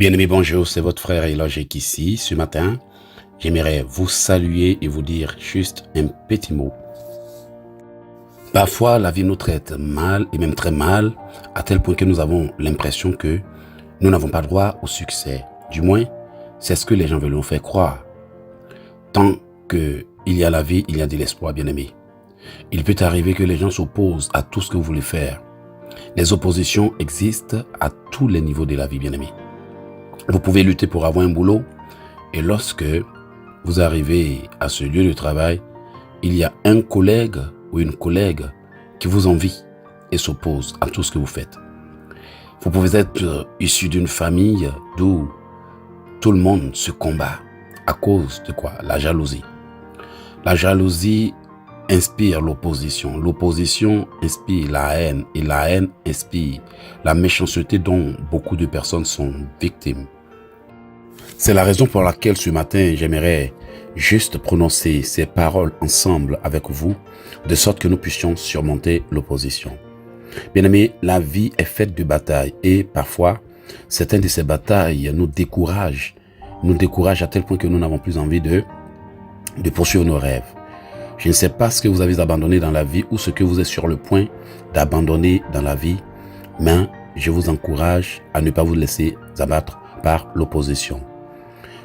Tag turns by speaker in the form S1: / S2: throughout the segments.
S1: Bien-aimés, bonjour, c'est votre frère Elogique ici. Ce matin, j'aimerais vous saluer et vous dire juste un petit mot. Parfois, la vie nous traite mal et même très mal, à tel point que nous avons l'impression que nous n'avons pas droit au succès. Du moins, c'est ce que les gens veulent nous faire croire. Tant qu'il y a la vie, il y a de l'espoir, bien-aimés. Il peut arriver que les gens s'opposent à tout ce que vous voulez faire. Les oppositions existent à tous les niveaux de la vie, bien-aimés. Vous pouvez lutter pour avoir un boulot et lorsque vous arrivez à ce lieu de travail, il y a un collègue ou une collègue qui vous envie et s'oppose à tout ce que vous faites. Vous pouvez être issu d'une famille d'où tout le monde se combat à cause de quoi? La jalousie. La jalousie inspire l'opposition. L'opposition inspire la haine et la haine inspire la méchanceté dont beaucoup de personnes sont victimes. C'est la raison pour laquelle ce matin, j'aimerais juste prononcer ces paroles ensemble avec vous, de sorte que nous puissions surmonter l'opposition. Bien-aimés, la vie est faite de batailles et parfois, certaines de ces batailles nous découragent à tel point que nous n'avons plus envie de poursuivre nos rêves. Je ne sais pas ce que vous avez abandonné dans la vie ou ce que vous êtes sur le point d'abandonner dans la vie, mais je vous encourage à ne pas vous laisser abattre par l'opposition.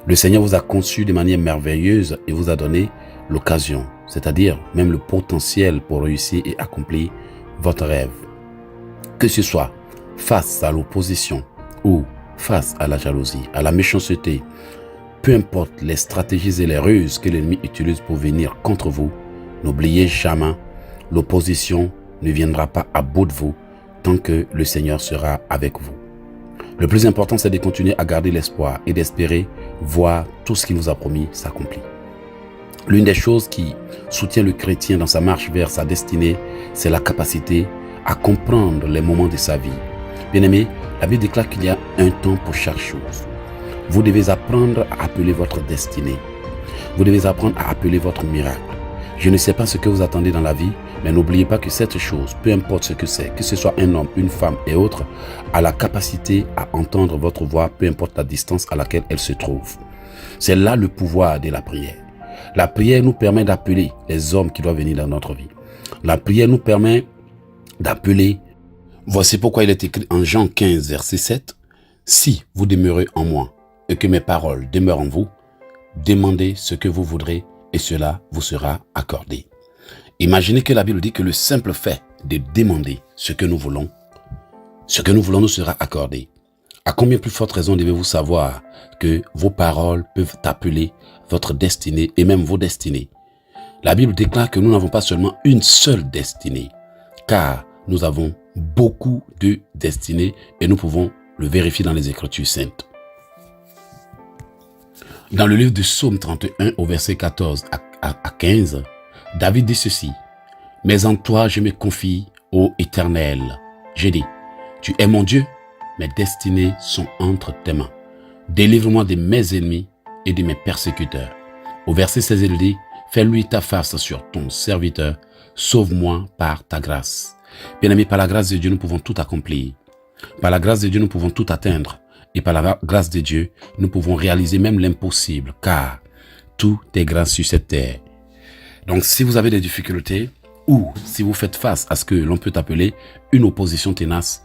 S1: Le Seigneur vous a conçu de manière merveilleuse et vous a donné l'occasion, c'est-à-dire même le potentiel pour réussir et accomplir votre rêve. Que ce soit face à l'opposition ou face à la jalousie, à la méchanceté, peu importe les stratégies et les ruses que l'ennemi utilise pour venir contre vous, n'oubliez jamais, l'opposition ne viendra pas à bout de vous tant que le Seigneur sera avec vous. Le plus important, c'est de continuer à garder l'espoir et d'espérer voir tout ce qu'il nous a promis s'accomplir. L'une des choses qui soutient le chrétien dans sa marche vers sa destinée, c'est la capacité à comprendre les moments de sa vie. Bien-aimés, la Bible déclare qu'il y a un temps pour chaque chose. Vous devez apprendre à appeler votre destinée. Vous devez apprendre à appeler votre miracle. Je ne sais pas ce que vous attendez dans la vie, mais n'oubliez pas que cette chose, peu importe ce que c'est, que ce soit un homme, une femme et autres, a la capacité à entendre votre voix, peu importe la distance à laquelle elle se trouve. C'est là le pouvoir de la prière. La prière nous permet d'appeler les hommes qui doivent venir dans notre vie. La prière nous permet d'appeler. Voici pourquoi il est écrit en Jean 15, verset 7, « Si vous demeurez en moi et que mes paroles demeurent en vous, demandez ce que vous voudrez et cela vous sera accordé. » Imaginez que la Bible dit que le simple fait de demander ce que nous voulons nous sera accordé. À combien plus forte raison devez-vous savoir que vos paroles peuvent appeler votre destinée et même vos destinées? La Bible déclare que nous n'avons pas seulement une seule destinée, car nous avons beaucoup de destinées et nous pouvons le vérifier dans les Écritures saintes. Dans le livre de Psaume 31 au verset 14 à 15, David dit ceci, « Mais en toi je me confie, ô Éternel. J'ai dit, tu es mon Dieu, mes destinées sont entre tes mains. Délivre-moi de mes ennemis et de mes persécuteurs. » Au verset 16, il dit, « Fais-lui ta face sur ton serviteur, sauve-moi par ta grâce. » Bien-aimés, par la grâce de Dieu, nous pouvons tout accomplir. Par la grâce de Dieu, nous pouvons tout atteindre. Et par la grâce de Dieu, nous pouvons réaliser même l'impossible, car tout est grâce sur cette terre. Donc, si vous avez des difficultés ou si vous faites face à ce que l'on peut appeler une opposition tenace,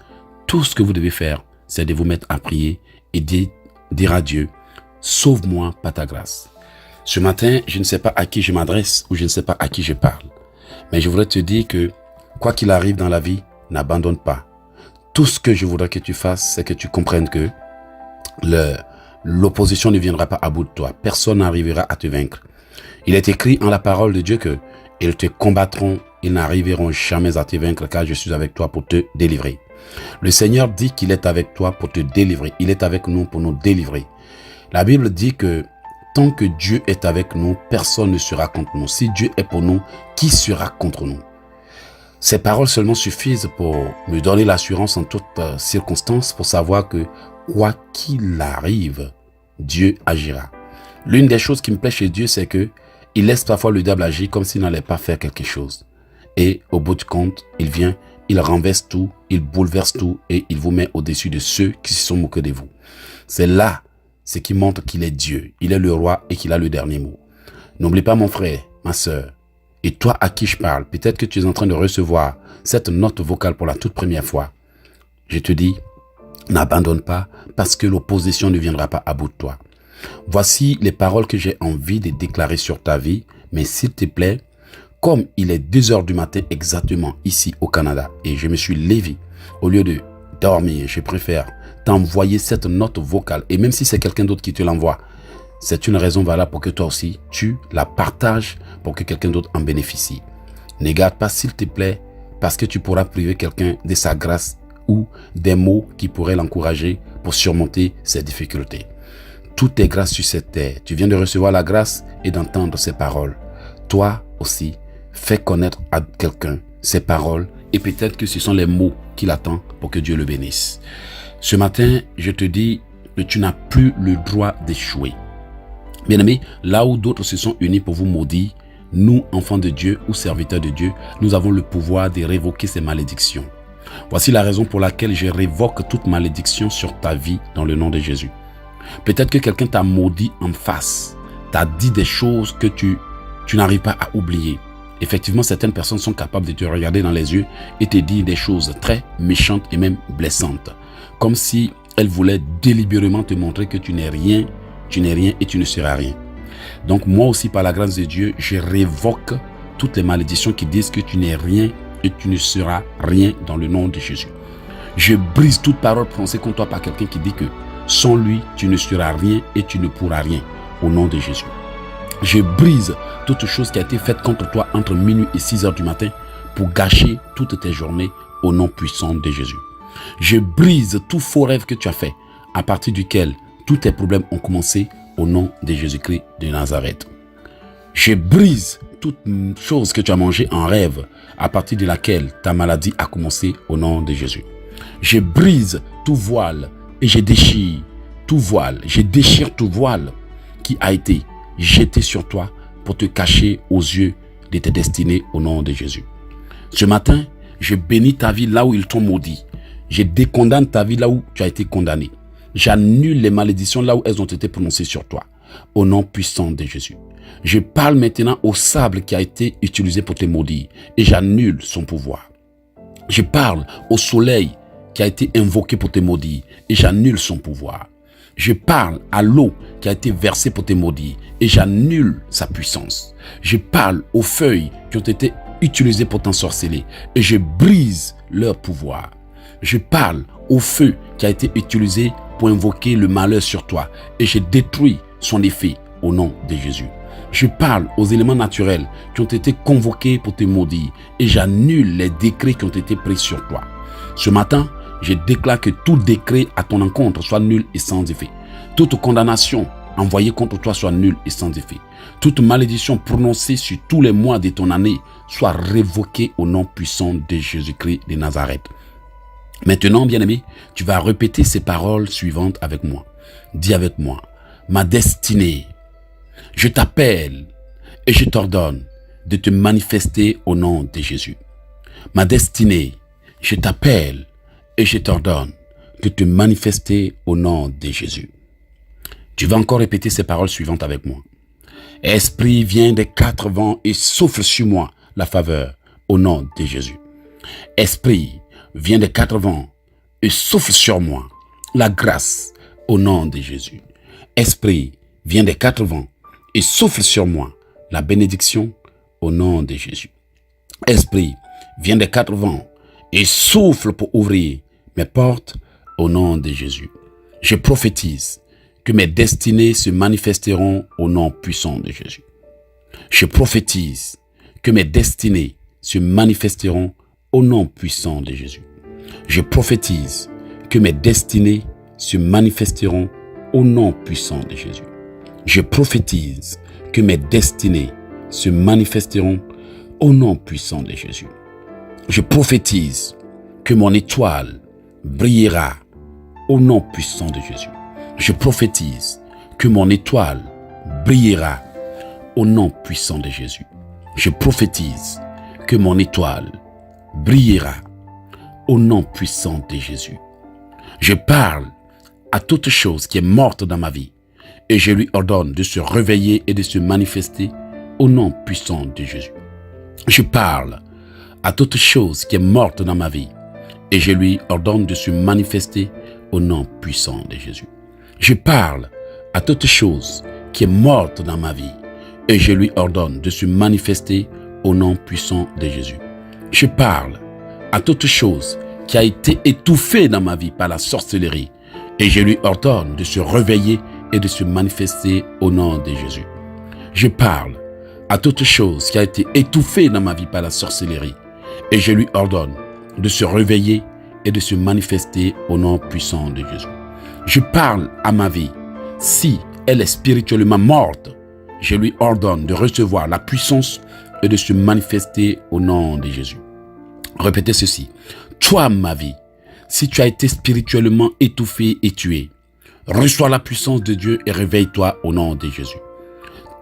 S1: tout ce que vous devez faire, c'est de vous mettre à prier et dire à Dieu, « Sauve-moi par ta grâce. » Ce matin, je ne sais pas à qui je m'adresse ou je ne sais pas à qui je parle. Mais je voudrais te dire que, quoi qu'il arrive dans la vie, n'abandonne pas. Tout ce que je voudrais que tu fasses, c'est que tu comprennes que l'opposition ne viendra pas à bout de toi. Personne n'arrivera à te vaincre. Il est écrit en la parole de Dieu que ils te combattront, ils n'arriveront jamais à te vaincre car je suis avec toi pour te délivrer. Le Seigneur dit qu'il est avec toi pour te délivrer. Il est avec nous pour nous délivrer. La Bible dit que tant que Dieu est avec nous, personne ne sera contre nous. Si Dieu est pour nous, qui sera contre nous? Ces paroles seulement suffisent pour me donner l'assurance en toutes circonstances pour savoir que quoi qu'il arrive, Dieu agira. L'une des choses qui me plaît chez Dieu, c'est que il laisse parfois le diable agir comme s'il n'allait pas faire quelque chose. Et au bout du compte, il vient il renverse tout, il bouleverse tout et il vous met au-dessus de ceux qui se sont moqués de vous. C'est là ce qui montre qu'il est Dieu, il est le roi et qu'il a le dernier mot. N'oublie pas mon frère, ma sœur, et toi à qui je parle, peut-être que tu es en train de recevoir cette note vocale pour la toute première fois. Je te dis, n'abandonne pas parce que l'opposition ne viendra pas à bout de toi. Voici les paroles que j'ai envie de déclarer sur ta vie, mais s'il te plaît, comme il est 2 heures du matin exactement ici au Canada et je me suis levé, au lieu de dormir, je préfère t'envoyer cette note vocale et même si c'est quelqu'un d'autre qui te l'envoie, c'est une raison valable pour que toi aussi tu la partages pour que quelqu'un d'autre en bénéficie. Ne garde pas s'il te plaît parce que tu pourras priver quelqu'un de sa grâce ou des mots qui pourraient l'encourager pour surmonter ses difficultés. Tout est grâce sur cette terre. Tu viens de recevoir la grâce et d'entendre ces paroles. Toi aussi, fais connaître à quelqu'un ces paroles et peut-être que ce sont les mots qu'il attend pour que Dieu le bénisse. Ce matin, je te dis que tu n'as plus le droit d'échouer. Bien-aimé, là où d'autres se sont unis pour vous maudire, nous, enfants de Dieu ou serviteurs de Dieu, nous avons le pouvoir de révoquer ces malédictions. Voici la raison pour laquelle je révoque toute malédiction sur ta vie dans le nom de Jésus. Peut-être que quelqu'un t'a maudit en face, t'a dit des choses que tu n'arrives pas à oublier. Effectivement, certaines personnes sont capables de te regarder dans les yeux et te dire des choses très méchantes et même blessantes. Comme si elles voulaient délibérément te montrer que tu n'es rien et tu ne seras rien. Donc moi aussi, par la grâce de Dieu, je révoque toutes les malédictions qui disent que tu n'es rien et tu ne seras rien dans le nom de Jésus. Je brise toute parole prononcée contre toi par quelqu'un qui dit que sans lui, tu ne seras rien et tu ne pourras rien au nom de Jésus. Je brise toute chose qui a été faite contre toi entre minuit et 6 heures du matin pour gâcher toutes tes journées au nom puissant de Jésus. Je brise tout faux rêve que tu as fait à partir duquel tous tes problèmes ont commencé au nom de Jésus-Christ de Nazareth. Je brise toute chose que tu as mangée en rêve à partir de laquelle ta maladie a commencé au nom de Jésus. Je brise tout voile et je déchire tout voile. Je déchire tout voile qui a été jeté sur toi pour te cacher aux yeux de tes destinées au nom de Jésus. Ce matin, je bénis ta vie là où ils t'ont maudit. Je décondamne ta vie là où tu as été condamné. J'annule les malédictions là où elles ont été prononcées sur toi au nom puissant de Jésus. Je parle maintenant au sable qui a été utilisé pour te maudire et j'annule son pouvoir. Je parle au soleil qui a été invoqué pour te maudire et j'annule son pouvoir. Je parle à l'eau qui a été versée pour te maudire et j'annule sa puissance. Je parle aux feuilles qui ont été utilisées pour t'ensorceler et je brise leur pouvoir. Je parle au feu qui a été utilisé pour invoquer le malheur sur toi et je détruis son effet au nom de Jésus. Je parle aux éléments naturels qui ont été convoqués pour te maudire et j'annule les décrets qui ont été pris sur toi. Ce matin, je déclare que tout décret à ton encontre soit nul et sans effet. Toute condamnation envoyée contre toi soit nulle et sans effet. Toute malédiction prononcée sur tous les mois de ton année soit révoquée au nom puissant de Jésus-Christ de Nazareth. Maintenant, bien-aimé, tu vas répéter ces paroles suivantes avec moi. Dis avec moi, ma destinée, je t'appelle et je t'ordonne de te manifester au nom de Jésus. Ma destinée, je t'appelle et je t'ordonne de te manifester au nom de Jésus. Tu vas encore répéter ces paroles suivantes avec moi. Esprit, viens des 4 vents et souffle sur moi la faveur au nom de Jésus. Esprit, viens des 4 vents et souffle sur moi la grâce au nom de Jésus. Esprit, viens des 4 vents et souffle sur moi la bénédiction au nom de Jésus. Esprit, viens des 4 vents et souffle pour ouvrir mes portes au nom de Jésus. Je prophétise que mes destinées se manifesteront au nom puissant de Jésus. Je prophétise que mes destinées se manifesteront au nom puissant de Jésus. Je prophétise que mes destinées se manifesteront au nom puissant de Jésus. Je prophétise que mes destinées se manifesteront au nom puissant de Jésus. Je prophétise que mon étoile brillera au nom puissant de Jésus. Je prophétise que mon étoile brillera au nom puissant de Jésus. Je prophétise que mon étoile brillera au nom puissant de Jésus. Je parle à toute chose qui est morte dans ma vie et je lui ordonne de se réveiller et de se manifester au nom puissant de Jésus. Je parle à toute chose qui est morte dans ma vie et je lui ordonne de se manifester au nom puissant de Jésus. Je parle à toute chose qui est morte dans ma vie et je lui ordonne de se manifester au nom puissant de Jésus. Je parle à toute chose qui a été étouffée dans ma vie par la sorcellerie et je lui ordonne de se réveiller et de se manifester au nom de Jésus. Je parle à toute chose qui a été étouffée dans ma vie par la sorcellerie et je lui ordonne de se réveiller et de se manifester au nom puissant de Jésus. Je parle à ma vie. Si elle est spirituellement morte, je lui ordonne de recevoir la puissance et de se manifester au nom de Jésus. Répétez ceci. Toi, ma vie, si tu as été spirituellement étouffé et tué, reçois la puissance de Dieu et réveille-toi au nom de Jésus.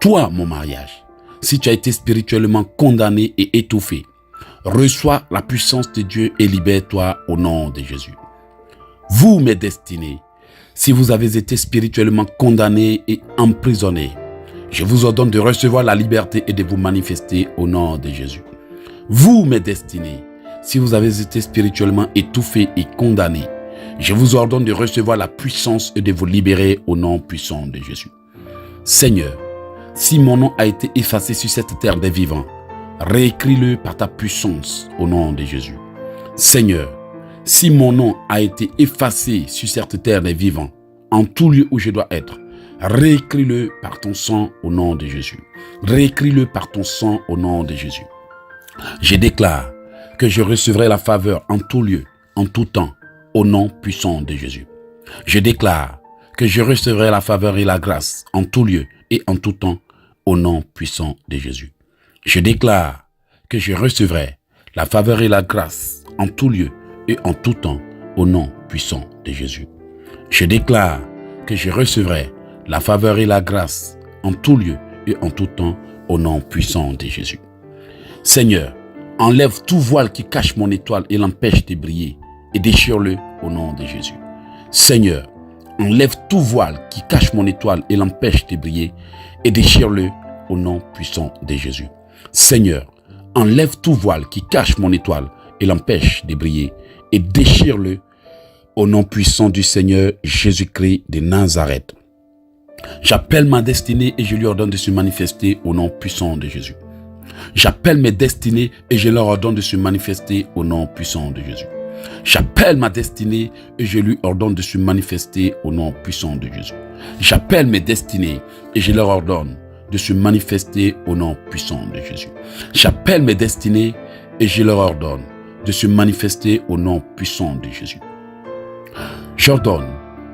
S1: Toi, mon mariage, si tu as été spirituellement condamné et étouffé, reçois la puissance de Dieu et libère-toi au nom de Jésus. Vous, mes destinées, si vous avez été spirituellement condamnés et emprisonnés, je vous ordonne de recevoir la liberté et de vous manifester au nom de Jésus. Vous, mes destinées, si vous avez été spirituellement étouffés et condamnés, je vous ordonne de recevoir la puissance et de vous libérer au nom puissant de Jésus. Seigneur, si mon nom a été effacé sur cette terre des vivants, réécris-le par ta puissance au nom de Jésus. Seigneur, si mon nom a été effacé sur cette terre des vivants, en tout lieu où je dois être, réécris-le par ton sang au nom de Jésus. Réécris-le par ton sang au nom de Jésus. Je déclare que je recevrai la faveur en tout lieu, en tout temps, au nom puissant de Jésus. Je déclare que je recevrai la faveur et la grâce en tout lieu et en tout temps, au nom puissant de Jésus. Je déclare que je recevrai la faveur et la grâce en tout lieu et en tout temps, au nom puissant de Jésus. Je déclare que je recevrai la faveur et la grâce en tout lieu et en tout temps, au nom puissant de Jésus. Seigneur, enlève tout voile qui cache mon étoile et l'empêche de briller et déchire-le au nom de Jésus. Seigneur, enlève tout voile qui cache mon étoile et l'empêche de briller et déchire-le au nom puissant de Jésus. Seigneur, enlève tout voile qui cache mon étoile et l'empêche de briller et déchire-le au nom puissant du Seigneur Jésus-Christ de Nazareth. J'appelle ma destinée et je lui ordonne de se manifester au nom puissant de Jésus. J'appelle mes destinées et je leur ordonne de se manifester au nom puissant de Jésus. J'appelle ma destinée et je lui ordonne de se manifester au nom puissant de Jésus. J'appelle mes destinées et je leur ordonne de se manifester au nom puissant de Jésus. J'appelle mes destinées et je leur ordonne de se manifester au nom puissant de Jésus. J'ordonne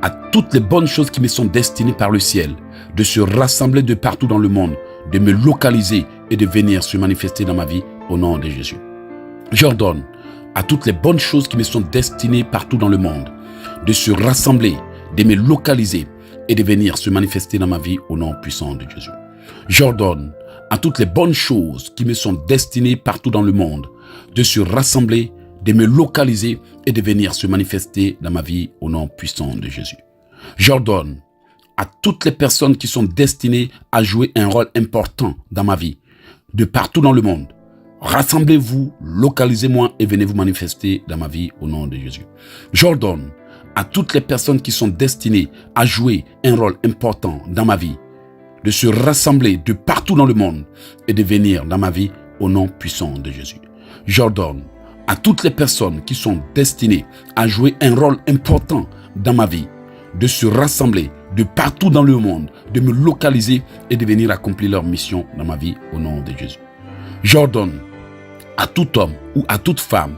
S1: à toutes les bonnes choses qui me sont destinées par le ciel de se rassembler de partout dans le monde, de me localiser et de venir se manifester dans ma vie au nom de Jésus. J'ordonne à toutes les bonnes choses qui me sont destinées partout dans le monde de se rassembler, de me localiser et de venir se manifester dans ma vie au nom puissant de Jésus. J'ordonne à toutes les bonnes choses qui me sont destinées partout dans le monde de se rassembler, de me localiser et de venir se manifester dans ma vie au nom puissant de Jésus. J'ordonne à toutes les personnes qui sont destinées à jouer un rôle important dans ma vie, de partout dans le monde, rassemblez-vous, localisez-moi et venez vous manifester dans ma vie au nom de Jésus. J'ordonne à toutes les personnes qui sont destinées à jouer un rôle important dans ma vie, de se rassembler de partout dans le monde et de venir dans ma vie au nom puissant de Jésus. J'ordonne à toutes les personnes qui sont destinées à jouer un rôle important dans ma vie, de se rassembler de partout dans le monde, de me localiser et de venir accomplir leur mission dans ma vie au nom de Jésus. J'ordonne à tout homme ou à toute femme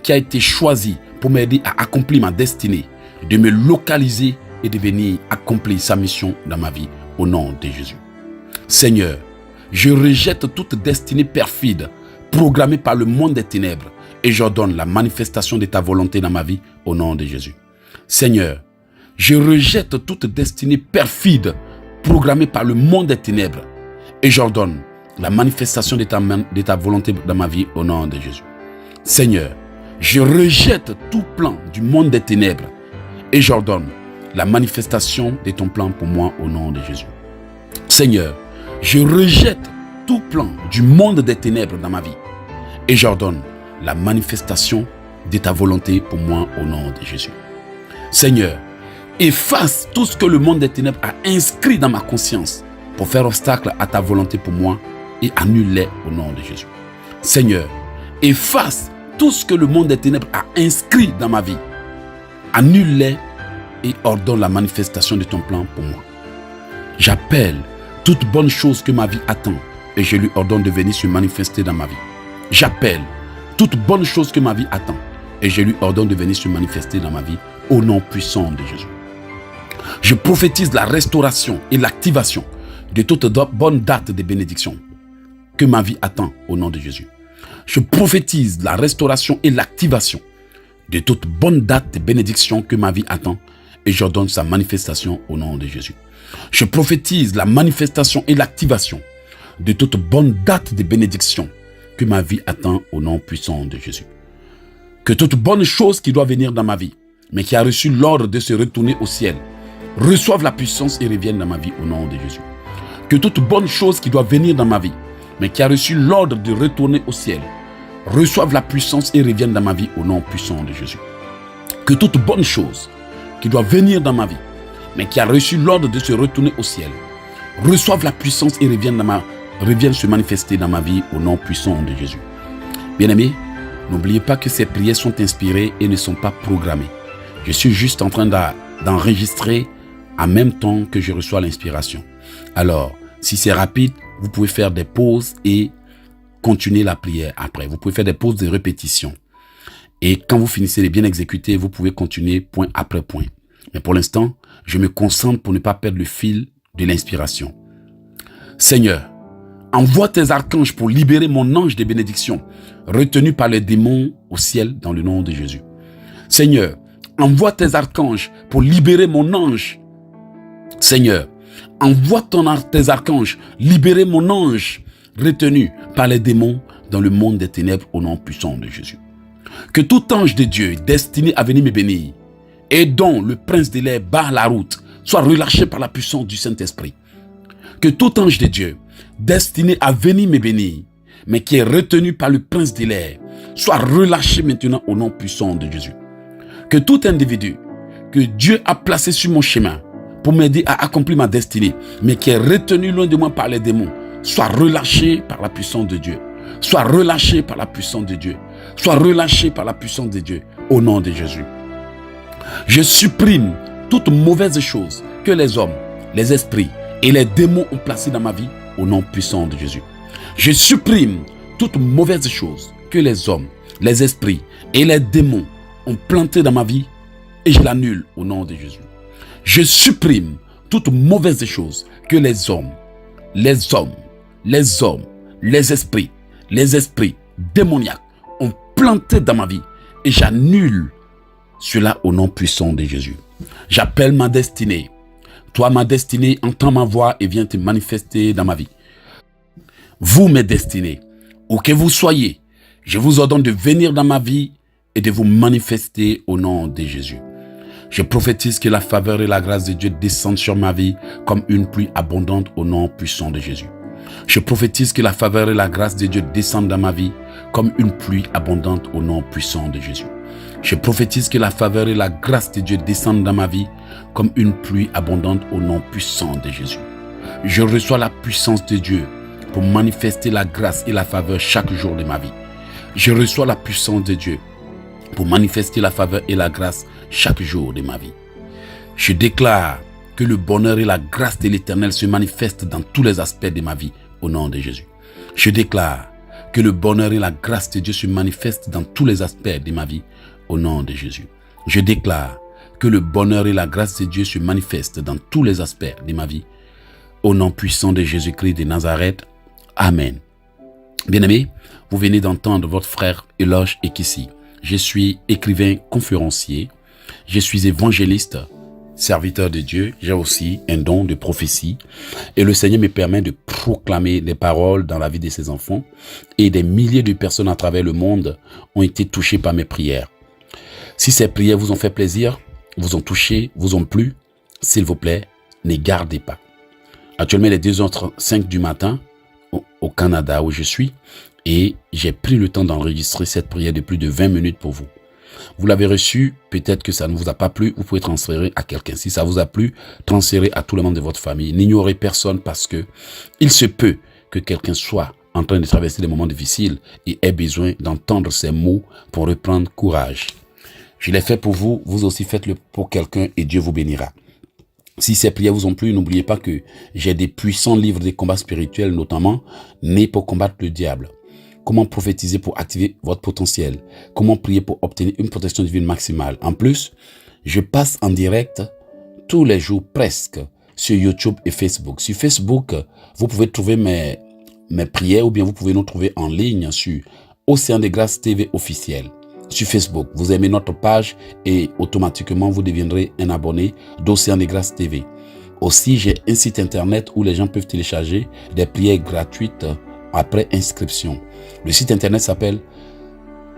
S1: qui a été choisi pour m'aider à accomplir ma destinée, de me localiser et de venir accomplir sa mission dans ma vie au nom de Jésus. Seigneur, je rejette toute destinée perfide programmée par le monde des ténèbres et j'ordonne la manifestation de ta volonté dans ma vie au nom de Jésus. Seigneur, je rejette toute destinée perfide programmée par le monde des ténèbres et j'ordonne la manifestation de ta volonté dans ma vie au nom de Jésus. Seigneur, Je rejette tout plan du monde des ténèbres et j'ordonne la manifestation de ton plan pour moi au nom de Jésus. Seigneur, je rejette tout plan du monde des ténèbres dans ma vie et j'ordonne la manifestation de ta volonté pour moi au nom de Jésus. Seigneur, efface tout ce que le monde des ténèbres a inscrit dans ma conscience pour faire obstacle à ta volonté pour moi et annule-les au nom de Jésus. Seigneur, efface tout ce que le monde des ténèbres a inscrit dans ma vie. Annule-les et ordonne la manifestation de ton plan pour moi. J'appelle toute bonne chose que ma vie attend et je lui ordonne de venir se manifester dans ma vie. J'appelle toute bonne chose que ma vie attend et je lui ordonne de venir se manifester dans ma vie au nom puissant de Jésus. Je prophétise la restauration et l'activation de toute bonne date de bénédiction que ma vie attend au nom de Jésus. Je prophétise la restauration et l'activation de toute bonne date de bénédiction que ma vie attend et j'ordonne sa manifestation au nom de Jésus. Je prophétise la manifestation et l'activation de toute bonne date de bénédiction que ma vie attend au nom puissant de Jésus. Que toute bonne chose qui doit venir dans ma vie, mais qui a reçu l'ordre de se retourner au ciel, reçoive la puissance et revienne dans ma vie au nom de Jésus. Que toute bonne chose qui doit venir dans ma vie, mais qui a reçu l'ordre de retourner au ciel, reçoive la puissance et revienne dans ma vie au nom puissant de Jésus. Que toute bonne chose qui doit venir dans ma vie, mais qui a reçu l'ordre de se retourner au ciel, reçoive la puissance et revienne se manifester dans ma vie au nom puissant de Jésus. Bien-aimés, n'oubliez pas que ces prières sont inspirées et ne sont pas programmées. Je suis juste en train d'enregistrer en même temps que je reçois l'inspiration. Alors, si c'est rapide, vous pouvez faire des pauses et continuer la prière après. Vous pouvez faire des pauses de répétition. Et quand vous finissez de bien exécuter, vous pouvez continuer point après point. Mais pour l'instant, je me concentre pour ne pas perdre le fil de l'inspiration. Seigneur, envoie tes archanges pour libérer mon ange de bénédiction, retenu par les démons au ciel dans le nom de Jésus. Seigneur, envoie tes archanges pour libérer mon ange. Seigneur, envoie tes archanges, libérer mon ange, retenu par les démons dans le monde des ténèbres au nom puissant de Jésus. Que tout ange de Dieu destiné à venir me bénir et dont le prince de l'air barre la route soit relâché par la puissance du Saint-Esprit. Que tout ange de Dieu destiné à venir me bénir, mais qui est retenu par le prince de l'air, soit relâché maintenant au nom puissant de Jésus. Que tout individu que Dieu a placé sur mon chemin pour m'aider à accomplir ma destinée, mais qui est retenu loin de moi par les démons, soit relâché par la puissance de Dieu. Soit relâché par la puissance de Dieu. Soit relâché par la puissance de Dieu au nom de Jésus. Je supprime toute mauvaise chose que les hommes, les esprits et les démons ont placé dans ma vie au nom puissant de Jésus. Je supprime toute mauvaise chose que les hommes, les esprits et les démons ont planté dans ma vie et je l'annule au nom de Jésus. Je supprime toute mauvaise chose que les hommes, les esprits démoniaques ont planté dans ma vie et j'annule cela au nom puissant de Jésus. J'appelle ma destinée. Toi, ma destinée, entends ma voix et viens te manifester dans ma vie. Vous, mes destinées, où que vous soyez, je vous ordonne de venir dans ma vie et de vous manifester au nom de Jésus. Je prophétise que la faveur et la grâce de Dieu descendent sur ma vie comme une pluie abondante au nom puissant de Jésus. Je prophétise que la faveur et la grâce de Dieu descendent dans ma vie comme une pluie abondante au nom puissant de Jésus. Je prophétise que la faveur et la grâce de Dieu descendent dans ma vie comme une pluie abondante au nom puissant de Jésus. Je reçois la puissance de Dieu pour manifester la grâce et la faveur chaque jour de ma vie. Je reçois la puissance de Dieu pour manifester la faveur et la grâce chaque jour de ma vie. Je déclare que le bonheur et la grâce de l'Éternel se manifestent dans tous les aspects de ma vie au nom de Jésus. Je déclare que le bonheur et la grâce de Dieu se manifestent dans tous les aspects de ma vie au nom de Jésus. Je déclare que le bonheur et la grâce de Dieu se manifestent dans tous les aspects de ma vie au nom puissant de Jésus-Christ de Nazareth. Amen. Bien-aimés, vous venez d'entendre votre frère Eloge Ekissi. Je suis écrivain conférencier, je suis évangéliste serviteur de Dieu, j'ai aussi un don de prophétie et le Seigneur me permet de proclamer des paroles dans la vie de ses enfants et des milliers de personnes à travers le monde ont été touchées par mes prières. Si ces prières vous ont fait plaisir, vous ont touché, vous ont plu, s'il vous plaît, ne gardez pas. Actuellement, il est 2h05 du matin au Canada où je suis et j'ai pris le temps d'enregistrer cette prière de plus de 20 minutes pour vous. Vous l'avez reçu, peut-être que ça ne vous a pas plu, vous pouvez transférer à quelqu'un. Si ça vous a plu, transférez à tout le monde de votre famille. N'ignorez personne parce que il se peut que quelqu'un soit en train de traverser des moments difficiles et ait besoin d'entendre ces mots pour reprendre courage. Je l'ai fait pour vous, vous aussi faites-le pour quelqu'un et Dieu vous bénira. Si ces prières vous ont plu, n'oubliez pas que j'ai des puissants livres de combats spirituels, notamment nés pour combattre le diable. Comment prophétiser pour activer votre potentiel. Comment prier pour obtenir une protection divine maximale. En plus, je passe en direct tous les jours presque sur YouTube et Facebook. Sur Facebook, vous pouvez trouver mes prières ou bien vous pouvez nous trouver en ligne sur Océan de Grâce TV officiel. Sur Facebook, vous aimez notre page et automatiquement vous deviendrez un abonné d'Océan de Grâce TV. Aussi, j'ai un site internet où les gens peuvent télécharger des prières gratuites après inscription. Le site internet s'appelle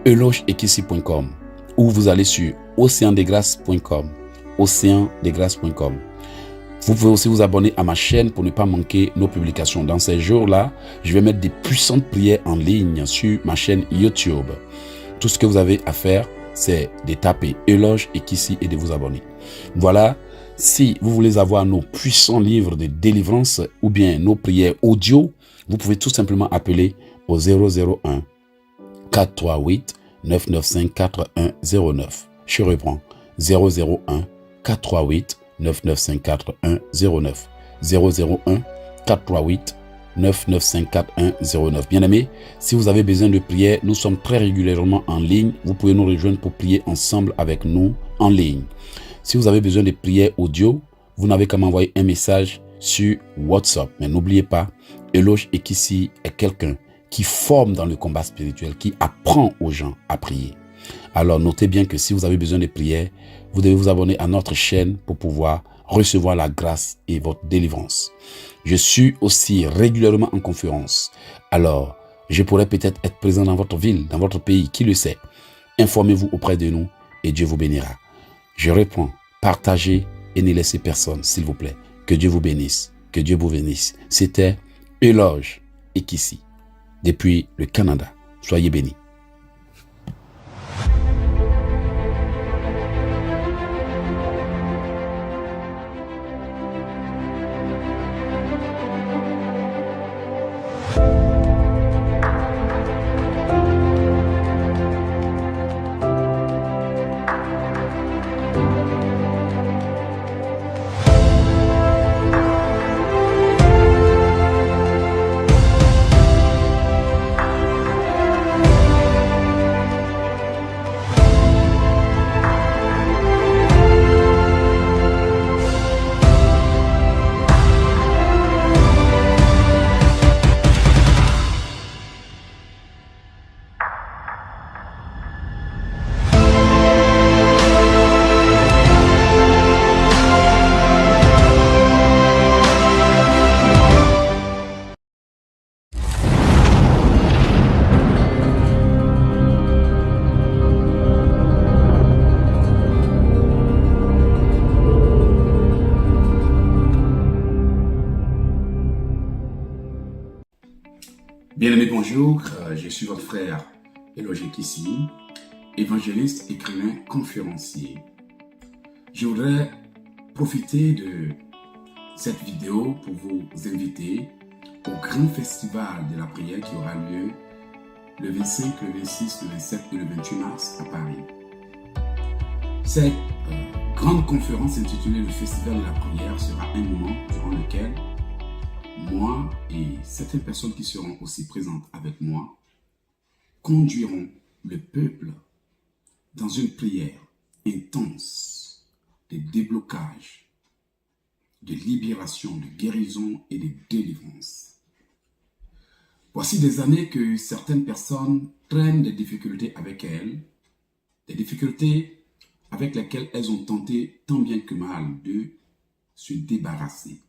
S1: elogeekissi.com ou vous allez sur oceandegrace.com. oceandegrace.com. Vous pouvez aussi vous abonner à ma chaîne pour ne pas manquer nos publications. Dans ces jours-là, je vais mettre des puissantes prières en ligne sur ma chaîne YouTube. Tout ce que vous avez à faire, c'est de taper Eloge Ekissi et de vous abonner. Voilà, si vous voulez avoir nos puissants livres de délivrance ou bien nos prières audio, vous pouvez tout simplement appeler au 001 438 995 4109. Je reprends 001 438 995 4109. 001 438 995 4109. Bien-aimés, si vous avez besoin de prière, nous sommes très régulièrement en ligne. Vous pouvez nous rejoindre pour prier ensemble avec nous en ligne. Si vous avez besoin de prière audio, vous n'avez qu'à m'envoyer un message sur WhatsApp. Mais n'oubliez pas, Eloge Ekissi est quelqu'un qui forme dans le combat spirituel, qui apprend aux gens à prier. Alors notez bien que si vous avez besoin de prière, vous devez vous abonner à notre chaîne pour pouvoir recevoir la grâce et votre délivrance. Je suis aussi régulièrement en conférence. Alors, je pourrais peut-être être présent dans votre ville, dans votre pays, qui le sait. Informez-vous auprès de nous et Dieu vous bénira. Je réponds, partagez et ne laissez personne, s'il vous plaît. Que Dieu vous bénisse, que Dieu vous bénisse. C'était Eloge Ekissi, depuis le Canada. Soyez bénis. Bien-aimés, bonjour, je suis votre frère Eloge Ekissi, évangéliste, écrivain, conférencier. Je voudrais profiter de cette vidéo pour vous inviter au grand festival de la prière qui aura lieu le 25, le 26, le 27 et le 28 mars à Paris. Cette grande conférence intitulée le Festival de la prière sera un moment durant lequel moi et certaines personnes qui seront aussi présentes avec moi conduiront le peuple dans une prière intense de déblocage, de libération, de guérison et de délivrance. Voici des années que certaines personnes traînent des difficultés avec elles, des difficultés avec lesquelles elles ont tenté tant bien que mal de se débarrasser.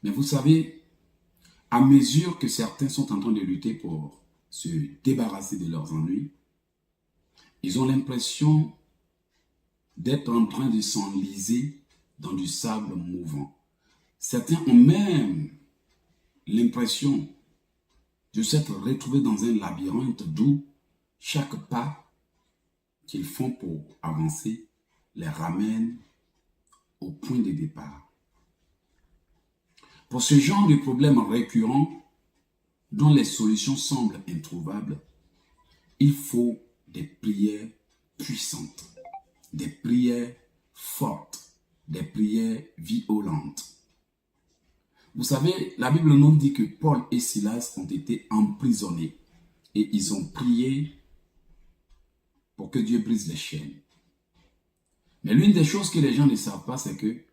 S1: Mais vous savez, à mesure que certains sont en train de lutter pour se débarrasser de leurs ennuis, ils ont l'impression d'être en train de s'enliser dans du sable mouvant. Certains ont même l'impression de s'être retrouvés dans un labyrinthe d'où chaque pas qu'ils font pour avancer les ramène au point de départ. Pour ce genre de problème récurrent dont les solutions semblent introuvables, il faut des prières puissantes, des prières fortes, des prières violentes. Vous savez, la Bible nous dit que Paul et Silas ont été emprisonnés et ils ont prié pour que Dieu brise les chaînes. Mais l'une des choses que les gens ne savent pas, c'est que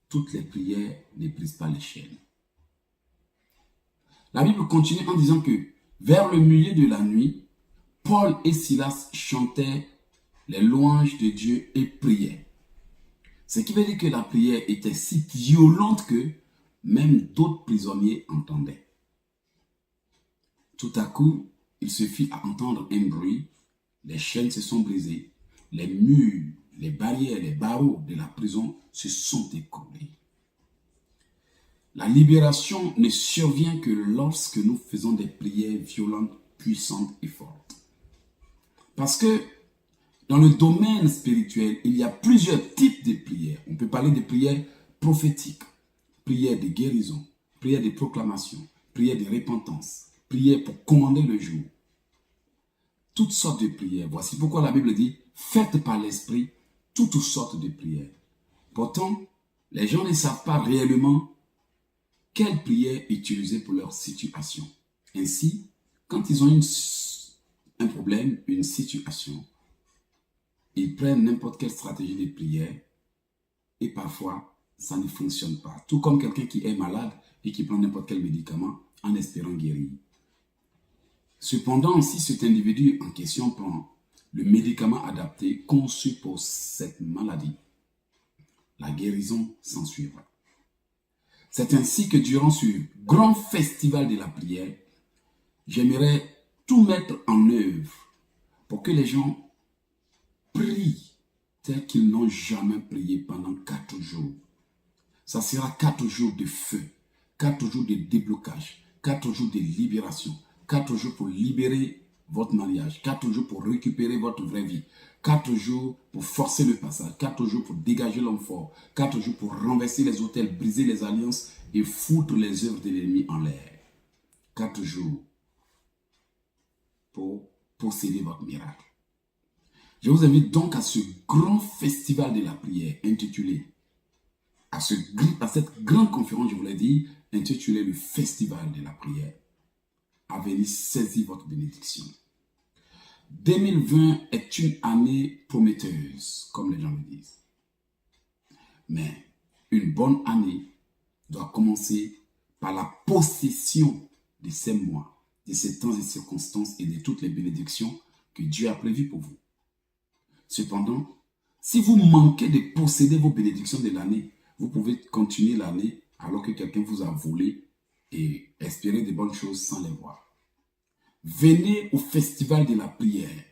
S1: toutes les prières ne brisent pas les chaînes. La Bible continue en disant que vers le milieu de la nuit, Paul et Silas chantaient les louanges de Dieu et priaient. Ce qui veut dire que la prière était si violente que même d'autres prisonniers entendaient. Tout à coup, il se fit à entendre un bruit, les chaînes se sont brisées, les murs, les barrières, les barreaux de la prison se sont écroulés. La libération ne survient que lorsque nous faisons des prières violentes, puissantes et fortes. Parce que dans le domaine spirituel, il y a plusieurs types de prières. On peut parler de prières prophétiques, prières de guérison, prières de proclamation, prières de repentance, prières pour commander le jour. Toutes sortes de prières. Voici pourquoi la Bible dit « Faites par l'Esprit toutes sortes de prières ». Pourtant, les gens ne savent pas réellement quelle prière utiliser pour leur situation. Ainsi, quand ils ont un problème, une situation, ils prennent n'importe quelle stratégie de prière et parfois, ça ne fonctionne pas. Tout comme quelqu'un qui est malade et qui prend n'importe quel médicament en espérant guérir. Cependant, si cet individu en question prend le médicament adapté conçu pour cette maladie, la guérison s'ensuivra. C'est ainsi que durant ce grand festival de la prière, j'aimerais tout mettre en œuvre pour que les gens prient tel qu'ils n'ont jamais prié pendant 4 jours. Ça sera 4 jours de feu, 4 jours de déblocage, 4 jours de libération, 4 jours pour libérer votre mariage, 4 jours pour récupérer votre vraie vie, 4 jours pour forcer le passage, 4 jours pour dégager l'homme fort, 4 jours pour renverser les autels, briser les alliances et foutre les œuvres de l'ennemi en l'air. 4 jours pour posséder votre miracle. Je vous invite donc à ce grand festival de la prière intitulé, à cette grande conférence, je vous l'ai dit, intitulée le festival de la prière. À venir saisir votre bénédiction. 2020 est une année prometteuse, comme les gens le disent. Mais une bonne année doit commencer par la possession de ces mois, de ces temps et circonstances et de toutes les bénédictions que Dieu a prévues pour vous. Cependant, si vous manquez de posséder vos bénédictions de l'année, vous pouvez continuer l'année alors que quelqu'un vous a volé et espérer de bonnes choses sans les voir. Venez au festival de la prière,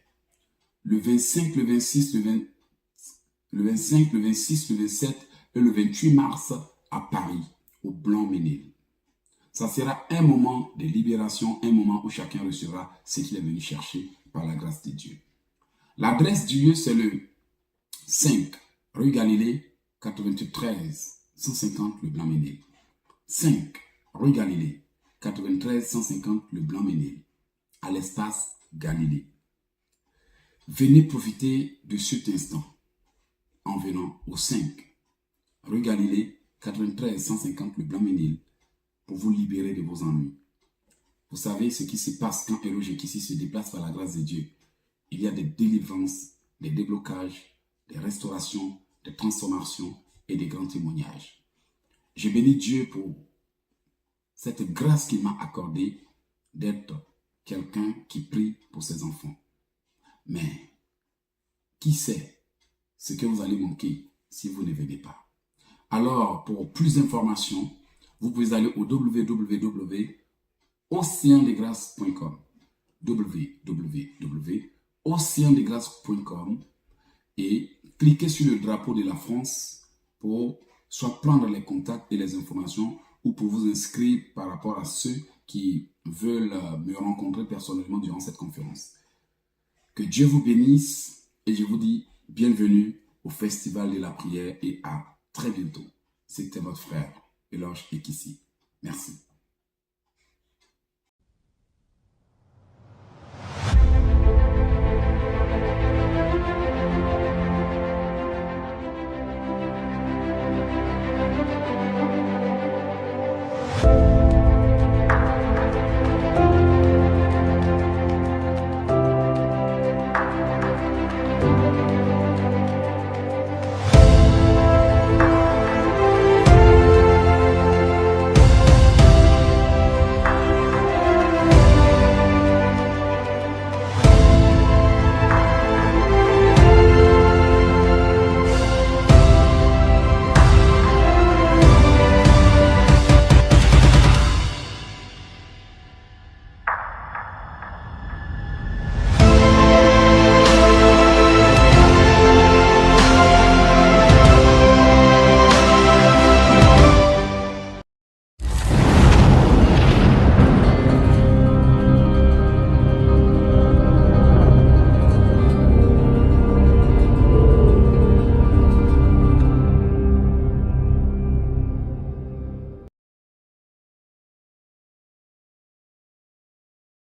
S1: le 25, le 26, le 26, le 27 et le 28 mars à Paris, au Blanc-Ménil. Ça sera un moment de libération, un moment où chacun recevra ce qu'il est venu chercher par la grâce de Dieu. L'adresse du lieu, c'est le 5 rue Galilée, 93 150 le Blanc-Ménil. 5 rue Galilée, 93 150 le Blanc-Ménil, à l'espace Galilée. Venez profiter de cet instant en venant au 5 rue Galilée, 93 150 le Blanc-Ménil, pour vous libérer de vos ennuis. Vous savez ce qui se passe quand Héros Jekissi se déplace par la grâce de Dieu. Il y a des délivrances, des déblocages, des restaurations, des transformations et des grands témoignages. Je bénis Dieu pour cette grâce qu'il m'a accordée d'être quelqu'un qui prie pour ses enfants. Mais qui sait,
S2: ce que vous allez manquer si vous ne venez pas. Alors, pour plus d'informations, vous pouvez aller au www.oceandegrâce.com www.oceandegrâce.com et cliquez sur le drapeau de la France pour soit prendre les contacts et les informations ou pour vous inscrire par rapport à ceux qui veulent me rencontrer personnellement durant cette conférence. Que Dieu vous bénisse et je vous dis bienvenue au Festival de la prière et à très bientôt. C'était votre frère Eloge Ekissi. Merci.